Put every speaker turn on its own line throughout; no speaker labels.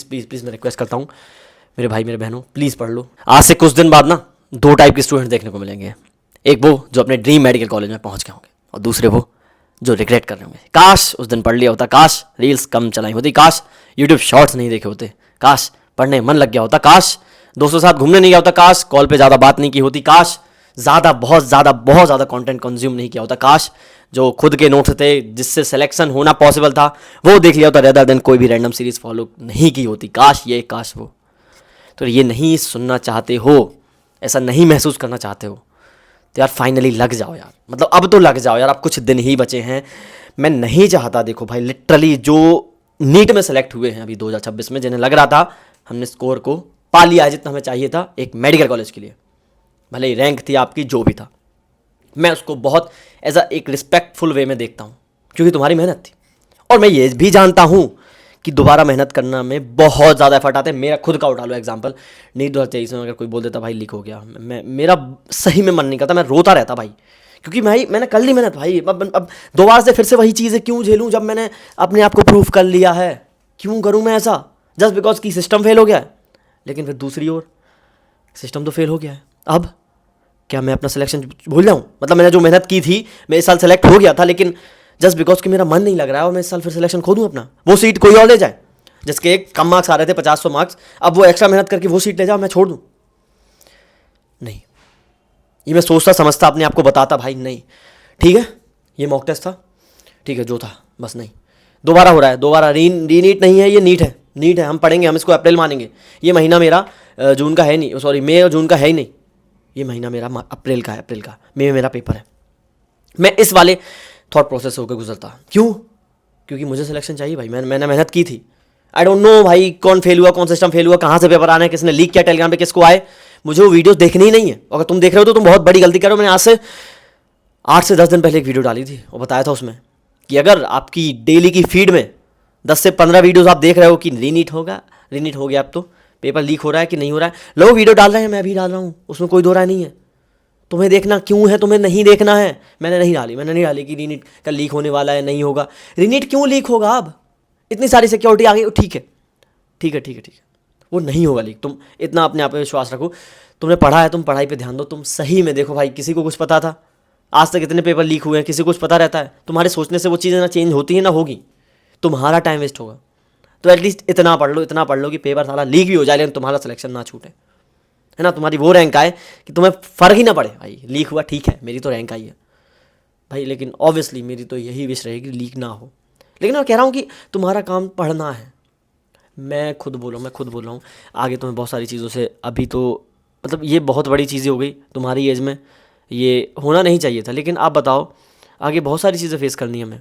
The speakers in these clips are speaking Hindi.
प्लीज़ प्लीज़ मैं रिक्वेस्ट करता हूँ, मेरे भाई मेरे बहनों प्लीज़ पढ़ लो। आज से कुछ दिन बाद ना दो टाइप के स्टूडेंट देखने को मिलेंगे। एक वो जो अपने ड्रीम मेडिकल कॉलेज में पहुँच गए होंगे, और दूसरे वो जो रिग्रेट कर रहे होंगे, काश उस दिन पढ़ लिया होता, काश रील्स कम चलाई होती, काश यूट्यूब शॉर्ट्स नहीं देखे होते, काश पढ़ने मन लग गया होता, काश दोस्तों के साथ घूमने नहीं गया होता, काश कॉल पे ज़्यादा बात नहीं की होती, काश बहुत ज़्यादा कंटेंट कंज्यूम नहीं किया होता, काश जो खुद के नोट्स थे जिससे सिलेक्शन होना पॉसिबल था वो देख लिया होता, रेदर देन कोई भी रैंडम सीरीज फॉलो नहीं की होती, काश ये काश वो। तो ये नहीं सुनना चाहते हो, ऐसा नहीं महसूस करना चाहते हो, तो यार फाइनली लग जाओ यार, मतलब अब तो लग जाओ यार, अब कुछ दिन ही बचे हैं। मैं नहीं चाहता, देखो भाई लिटरली जो नीट में सेलेक्ट हुए हैं अभी 2026 में, जिन्हें लग रहा था हमने स्कोर को पा लिया है जितना हमें चाहिए था एक मेडिकल कॉलेज के लिए, भले ही रैंक थी आपकी जो भी था, मैं उसको बहुत एज अ एक रिस्पेक्टफुल वे में देखता हूँ, क्योंकि तुम्हारी मेहनत थी। और मैं ये भी जानता हूँ कि दोबारा मेहनत करना में बहुत ज़्यादा एफर्ट आते हैं। मेरा खुद का उठा लो एग्जांपल, नीट 2023 में अगर कोई बोल देता भाई लीक हो गया, मेरा सही में मन नहीं करता, मैं रोता रहता भाई, क्योंकि मैंने कर ली मेहनत भाई, अब दोबारा से फिर से वही चीज़ें क्यों झेलूँ जब मैंने अपने आप को प्रूफ कर लिया है, क्यों करूँ मैं ऐसा जस्ट बिकॉज कि सिस्टम फेल हो गया है। लेकिन फिर दूसरी ओर सिस्टम तो फेल हो गया है, अब क्या मैं अपना सिलेक्शन भूल जाऊँ? मतलब मैंने जो मेहनत की थी, मैं इस साल सेलेक्ट हो गया था, लेकिन जस्ट बिकॉज कि मेरा मन नहीं लग रहा है और मैं इस साल फिर सिलेक्शन खो दूँ अपना, वो सीट कोई और ले जाए जिसके एक कम मार्क्स आ रहे थे 50-100 मार्क्स, अब वो एक्स्ट्रा मेहनत करके वो सीट ले जाओ, मैं छोड़ दूँ? नहीं, ये मैं सोचता समझता अपने आप को बताता भाई नहीं, ठीक है ये मॉक टेस्ट था, ठीक है जो था बस, नहीं दोबारा हो रहा है, दोबारा री नीट नहीं है, ये नीट है, नीट है, हम पढ़ेंगे, हम इसको अप्रैल मानेंगे, ये महीना मेरा जून का है नहीं, सॉरी मई और जून का है ही नहीं, ये महीना मेरा अप्रैल का है, अप्रैल का मई में मेरा पेपर है। मैं इस वाले थॉट प्रोसेस होकर गुजरता, क्यों? क्योंकि मुझे सिलेक्शन चाहिए भाई, मैंने मेहनत की थी। आई डोंट नो भाई कौन फेल हुआ, कौन सिस्टम फेल हुआ, कहाँ से पेपर आना है, किसने लीक किया टेलीग्राम पे, किसको आए, मुझे वो वीडियोस देखनी ही नहीं है। अगर तुम देख रहे हो तो तुम बहुत बड़ी गलती कर रहे हो। मैंने आज से 8 से 10 दिन पहले एक वीडियो डाली थी और बताया था उसमें कि अगर आपकी डेली की फीड में 10 से 15 वीडियोस आप देख रहे हो कि रीनीट होगा, रीनीट हो गया, अब तो पेपर लीक हो रहा है कि नहीं हो रहा है, लोग वीडियो डाल रहे हैं, मैं भी डाल रहा हूँ, उसमें कोई दो राय नहीं है। तुम्हें देखना क्यों है, तुम्हें नहीं देखना है। मैंने नहीं डाली कि रीनीट का लीक होने वाला है, नहीं होगा। रीनीट क्यों लीक होगा? अब इतनी सारी सिक्योरिटी आ गई, ठीक है, वो नहीं होगा लीक। तुम इतना अपने आप पे विश्वास रखो, तुमने पढ़ा है, तुम पढ़ाई पे ध्यान दो, तुम सही में देखो भाई, किसी को कुछ पता था? आज तक इतने पेपर लीक हुए हैं, किसी को कुछ पता रहता है? तुम्हारे सोचने से वो चीज़ें ना चेंज होती है ना होगी, तुम्हारा टाइम वेस्ट होगा। तो एटलीस्ट इतना पढ़ लो कि पेपर सारा लीक भी हो जाए लेकिन तुम्हारा सिलेक्शन ना छूटे, है ना, तुम्हारी वो रैंक आए कि तुम्हें फ़र्क ही ना पड़े भाई लीक हुआ, ठीक है मेरी तो रैंक आई है भाई, लेकिन ऑब्वियसली मेरी तो यही विश रहेगी लीक ना हो। लेकिन मैं कह रहा हूँ कि तुम्हारा काम पढ़ना है। मैं खुद बोल रहा हूँ आगे तुम्हें बहुत सारी चीज़ों से, अभी तो मतलब ये बहुत बड़ी चीज़ें हो गई तुम्हारी एज में, ये होना नहीं चाहिए था, लेकिन आप बताओ आगे बहुत सारी चीज़ें फेस करनी है हमें।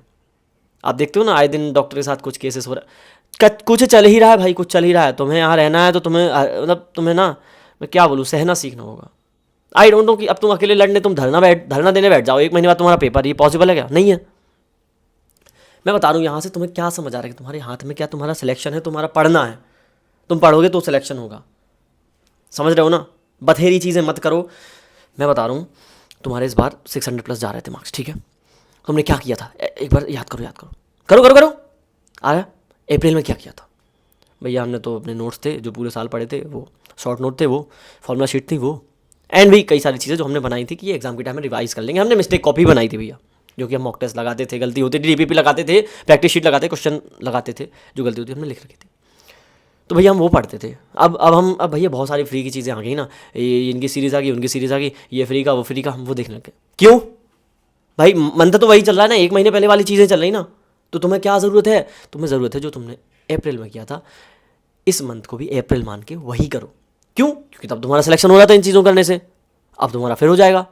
आप देखते हो ना आए दिन डॉक्टर के साथ कुछ केसेस हो रहा है, कुछ चल ही रहा है भाई, कुछ चल ही रहा है। तुम्हें यहाँ रहना है तो तुम्हें मतलब तुम्हें ना, मैं क्या बोलूँ, सहना सीखना होगा। आई डोंट नो कि अब तुम अकेले लड़ने, तुम धरना देने बैठ जाओ 1 महीने बाद तुम्हारा पेपर, ये पॉसिबल है क्या? नहीं है। मैं बता रहा हूँ यहाँ से तुम्हें क्या समझ आ रहा है कि तुम्हारे हाथ में क्या, तुम्हारा सिलेक्शन है, तुम्हारा पढ़ना है, तुम पढ़ोगे तो सिलेक्शन होगा, समझ रहे हो ना? बथेरी चीज़ें मत करो। मैं बता रहा हूँ तुम्हारे इस बार 600+ जा रहे थे मार्क्स, ठीक है, तुमने क्या किया था एक बार याद करो आया अप्रैल में क्या किया था भैया? हमने तो अपने नोट्स थे जो पूरे साल पढ़े थे, वो शॉर्ट नोट थे, वो फॉर्मूला शीट थी, वो एंड भी कई सारी चीज़ें जो हमने बनाई थी कि ये एग्जाम के टाइम में रिवाइज कर लेंगे। हमने मिस्टेक कॉपी बनाई थी भैया, जो कि हम मॉक टेस्ट लगाते थे, गलती होती थी, डीपीपी लगाते थे, प्रैक्टिस शीट लगाते, क्वेश्चन लगाते थे, जो गलती होती हमने लिख रखी थी, तो भैया हम वो पढ़ते थे। अब भैया बहुत सारी फ्री की चीज़ें आ गई ना, ये इनकी सीरीज़ आ गई, उनकी सीरीज़ आ गई, ये फ्री का वो फ्री का, हम वो देखने लगे। क्यों भाई? मंथ तो वही चल रहा है ना, 1 महीने पहले वाली चीज़ें चल रही ना, तो तुम्हें क्या ज़रूरत है? तुम्हें ज़रूरत है जो तुमने अप्रैल में किया था, इस मंथ को भी अप्रैल मान के वही करो। क्यों? क्योंकि तब तुम्हारा सिलेक्शन हो रहा था इन चीज़ों करने से, अब तुम्हारा फिर हो जाएगा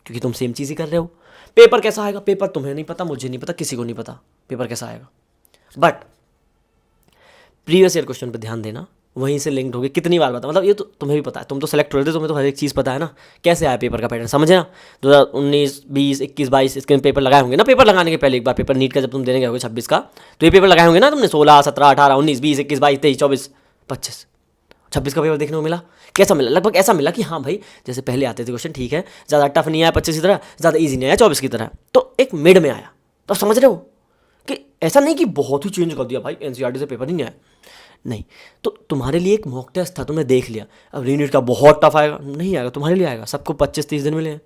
क्योंकि तुम सेम चीज़ ही कर रहे हो। पेपर कैसा आएगा, पेपर तुम्हें नहीं पता, मुझे नहीं पता, किसी को नहीं पता पेपर कैसा आएगा, बट प्रीवियस ईयर क्वेश्चन पे ध्यान देना, वहीं से लिंक्ड हो गए। कितनी बार बता, मतलब ये तो तुम्हें भी पता है, तुम तो सेलेक्ट हो रहे थे, तुम्हें तो हर एक चीज़ पता है ना कैसे आया पेपर का पैटर्न, समझे ना? 2019, 20, 21, 22 इसके पेपर लगाए होंगे ना। पेपर लगाने के पहले एक बार पेपर नीट का जब तुम देने गए होगे 26 का, तो ये पेपर लगाए होंगे ना तुमने 16, 17, 18, 19, 20, 21, 22, 23, 24, 25, 26 का पेपर देखने को मिला। कैसा मिला? लगभग ऐसा मिला कि हाँ भाई जैसे पहले आते थे क्वेश्चन, ठीक है, ज़्यादा टफ नहीं आया 25 की तरह, ज़्यादा ईजी नहीं आया 24 की तरह, तो एक मिड में आया। तो समझ रहे हो कि ऐसा नहीं कि बहुत ही चेंज कर दिया भाई, एनसीईआरटी से पेपर ही नहीं आया। नहीं। तो तुम्हारे लिए एक मॉक टेस्ट था, तुमने देख लिया, अब रीनीट का बहुत टफ आएगा, नहीं आएगा, तुम्हारे लिए आएगा। सबको 25-30 दिन मिले हैं,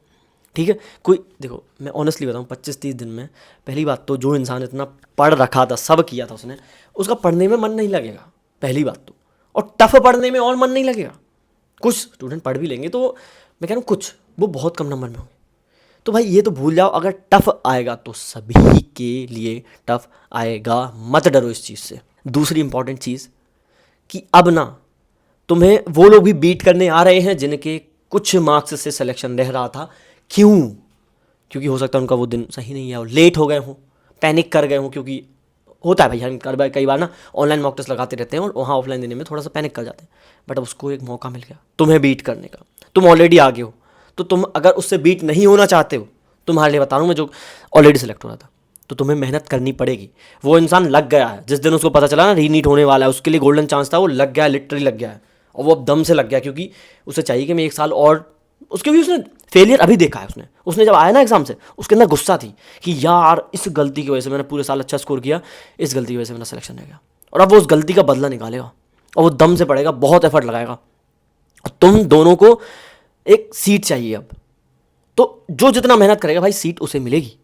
ठीक है। कोई देखो, मैं ऑनेस्टली बताऊँ, 25-30 दिन में पहली बात तो जो इंसान इतना पढ़ रखा था, सब किया था उसने, उसका पढ़ने में मन नहीं लगेगा, पहली बात तो। और टफ पढ़ने में और मन नहीं लगेगा। कुछ स्टूडेंट पढ़ भी लेंगे, तो मैं कह रहा हूँ कुछ, वो बहुत कम नंबर में होंगे। तो भाई ये तो भूल जाओ, अगर टफ आएगा तो सभी के लिए टफ आएगा, मत डरो इस चीज़ से। दूसरी इंपॉर्टेंट चीज़ कि अब ना तुम्हें वो लोग भी बीट करने आ रहे हैं जिनके कुछ मार्क्स से सिलेक्शन रह रहा था। क्यों? क्योंकि हो सकता है उनका वो दिन सही नहीं है और लेट हो गए हों, पैनिक कर गए हों, क्योंकि होता है भाई, हम कई बार ना ऑनलाइन मॉक टेस्ट लगाते रहते हैं और वहाँ ऑफलाइन देने में थोड़ा सा पैनिक कर जाते हैं। बट अब उसको एक मौका मिल गया तुम्हें बीट करने का, तुम ऑलरेडी आगे हो, तो तुम अगर उससे बीट नहीं होना चाहते हो, तुम्हारे लिए बता रहा हूँ मैं, जो ऑलरेडी सेलेक्ट हो रहा था, तो तुम्हें मेहनत करनी पड़ेगी। वो इंसान लग गया है, जिस दिन उसको पता चला ना रीनीट होने वाला है, उसके लिए गोल्डन चांस था, वो लग गया, लिटरली लग गया है, और वो अब दम से लग गया, क्योंकि उसे चाहिए कि मैं 1 साल और, उसके भी उसने फेलियर अभी देखा है। उसने जब आया ना एग्जाम से, उसके अंदर गुस्सा थी कि यार इस गलती की वजह से मैंने पूरे साल अच्छा स्कोर किया, इस गलती की वजह से मेरा सिलेक्शन रह गया। और अब वो उस गलती का बदला निकालेगा और वो दम से पड़ेगा, बहुत एफर्ट लगाएगा। और तुम दोनों को एक सीट चाहिए अब, तो जो जितना मेहनत करेगा भाई सीट उसे मिलेगी,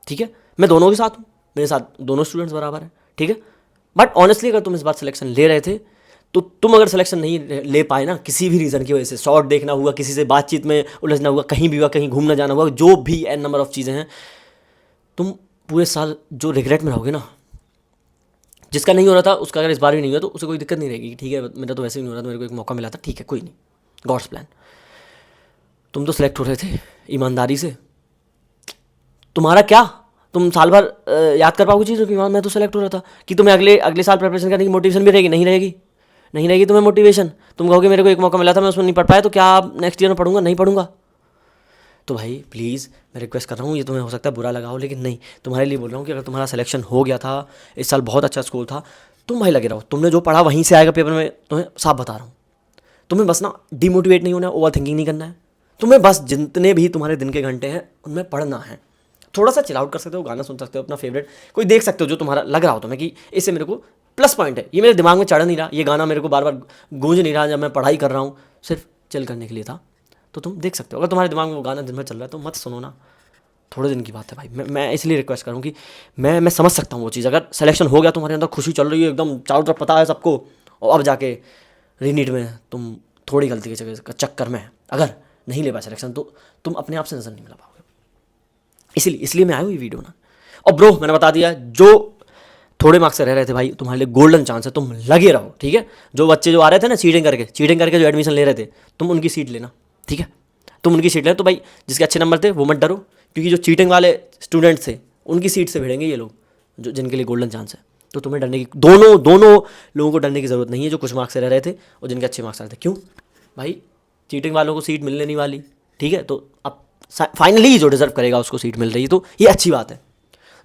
ठीक है। मैं दोनों के साथ हूँ, मेरे साथ दोनों स्टूडेंट्स बराबर हैं, ठीक है। बट ऑनेस्टली अगर तुम इस बार सिलेक्शन ले रहे थे, तो तुम अगर सिलेक्शन नहीं ले पाए ना, किसी भी रीज़न की वजह से, शॉर्ट देखना हुआ, किसी से बातचीत में उलझना हुआ, कहीं भी हुआ, कहीं घूमना जाना हुआ, जो भी एन नंबर ऑफ चीज़ें हैं, तुम पूरे साल जो रिग्रेट में रहोगे ना, जिसका नहीं हो रहा था उसका अगर इस बार भी नहीं हुआ तो उसे कोई दिक्कत नहीं रहेगी, ठीक है, मेरा तो वैसे ही नहीं हो रहा था, मेरे को एक मौका मिला था, ठीक है, कोई नहीं, गॉड्स प्लान। तुम तो सिलेक्ट हो रहे थे ईमानदारी से, तुम्हारा क्या, तुम साल भर याद कर पाओगे चीज़ों की, मैं तो सेलेक्ट हो रहा था, कि तुम्हें अगले अगले साल प्रिपरेशन करने की मोटिवेशन भी रहेगी, नहीं रहेगी, नहीं रहेगी तुम्हें मोटिवेशन। तुम कहोगे मेरे को एक मौका मिला था, मैं उसमें नहीं पढ़ पाया, तो क्या आप नेक्स्ट ईयर में पढ़ूंगा? नहीं पढ़ूंगा। तो भाई प्लीज़ मैं रिक्वेस्ट कर रहा हूँ, ये तुम्हें हो सकता है बुरा लगा हो, लेकिन नहीं, तुम्हारे लिए बोल रहा हूँ कि अगर तुम्हारा सिलेक्शन हो गया था, इस साल बहुत अच्छा स्कोर था, तुम भाई लगे रहो, तुमने जो पढ़ा वहीं से आएगा पेपर में, तुम्हें साफ बता रहा हूँ। तुम्हें बस ना डिमोटिवेट नहीं होना है, ओवर थिंकिंग नहीं करना है, तुम्हें बस जितने भी तुम्हारे दिन के घंटे हैं उनमें पढ़ना है। थोड़ा सा चिल आउट कर सकते हो, गाना सुन सकते हो, अपना फेवरेट कोई देख सकते हो जो तुम्हारा लग रहा हो तुम्हें कि इससे मेरे को प्लस पॉइंट है, ये मेरे दिमाग में चढ़ नहीं रहा, ये गाना मेरे को बार बार गूंज नहीं रहा जब मैं पढ़ाई कर रहा हूँ, सिर्फ चिल करने के लिए था, तो तुम देख सकते हो। अगर तुम्हारे दिमाग में वो गाना दिन भर चल रहा है तो मत सुनो ना, थोड़े दिन की बात है भाई। मैं इसलिए रिक्वेस्ट करूँ कि मैं समझ सकता हूँ वो चीज़, अगर सिलेक्शन हो गया, तुम्हारे अंदर खुशी चल रही है एकदम, चारों तरफ पता है सबको, और अब जाके रीनीट में तुम थोड़ी गलती के चक्कर में अगर नहीं ले पाए सिलेक्शन, तो तुम अपने आप से नज़र नहीं मिला पाओगे। इसलिए मैं आया हूँ ये वीडियो ना। और ब्रो मैंने बता दिया, जो थोड़े मार्क्स से रह रहे थे भाई, तुम्हारे लिए गोल्डन चांस है, तुम लगे रहो, ठीक है। जो बच्चे जो आ रहे थे ना चीटिंग करके जो एडमिशन ले रहे थे, तुम उनकी सीट लेना, ठीक है, तुम उनकी सीट लेना। तो भाई जिसके अच्छे नंबर थे वो मत डरो, क्योंकि जो चीटिंग वाले स्टूडेंट्स थे उनकी सीट से भिड़ेंगे ये लोग, जो जिनके लिए गोल्डन चांस है। तो तुम्हें डरने की, दोनों लोगों को डरने की ज़रूरत नहीं है, जो कुछ मार्क्स से रह रहे थे और जिनके अच्छे मार्क्स आ रहे थे। क्यों भाई? चीटिंग वालों को सीट मिलने नहीं वाली, ठीक है। तो अब फाइनली जो डिजर्व करेगा उसको सीट मिल रही है, तो ये अच्छी बात है।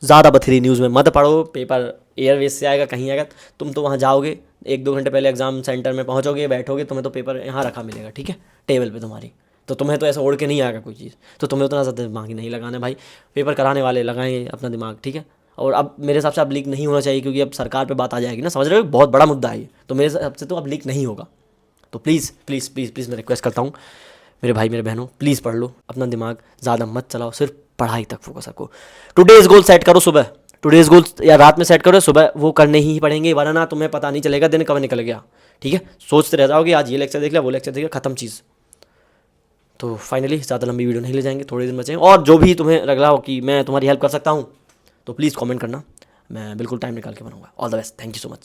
ज़्यादा बथरी न्यूज़ में मत पढ़ो, पेपर एयरवेज से आएगा, कहीं आएगा, तुम तो वहाँ जाओगे 1-2 घंटे पहले एग्जाम सेंटर में पहुँचोगे, बैठोगे, तुम्हें तो पेपर यहाँ रखा मिलेगा, ठीक है, टेबल पे तुम्हारी, तो तुम्हें तो ऐसा ओढ़ के नहीं आएगा कोई चीज़, तो तुम्हें उतना ज़्यादा दिमाग ही नहीं लगाना है भाई। पेपर कराने वाले लगाएंगे अपना दिमाग, ठीक है। और अब मेरे हिसाब से अब लीक नहीं होना चाहिए, क्योंकि अब सरकार पे बात आ जाएगी ना, समझ रहे हो, बहुत बड़ा मुद्दा है ये, तो मेरे हिसाब से तो अब लीक नहीं होगा। तो प्लीज़ प्लीज़ प्लीज़ प्लीज़ मैं रिक्वेस्ट करता हूँ, मेरे भाई मेरे बहनों, प्लीज़ पढ़ लो, अपना दिमाग ज़्यादा मत चलाओ, सिर्फ पढ़ाई तक फोकस रखो। टुडेज़ गोल सेट करो सुबह, टुडेज़ गोल या रात में सेट करो, सुबह वो करने ही पड़ेंगे, वरना तुम्हें पता नहीं चलेगा दिन कब निकल गया, ठीक है। सोचते रह जाओगे आज ये लेक्चर देख लिया, वो लेक्चर देख लिया, खत्म चीज़। तो फाइनली ज़्यादा लंबी वीडियो नहीं ले जाएंगे, थोड़े दिन बचे हैं, और जो भी तुम्हें लग रहा हो कि मैं तुम्हारी हेल्प कर सकता हूँ तो प्लीज़ कमेंट करना, मैं बिल्कुल टाइम निकाल के बनाऊंगा। All the best, thank you so much.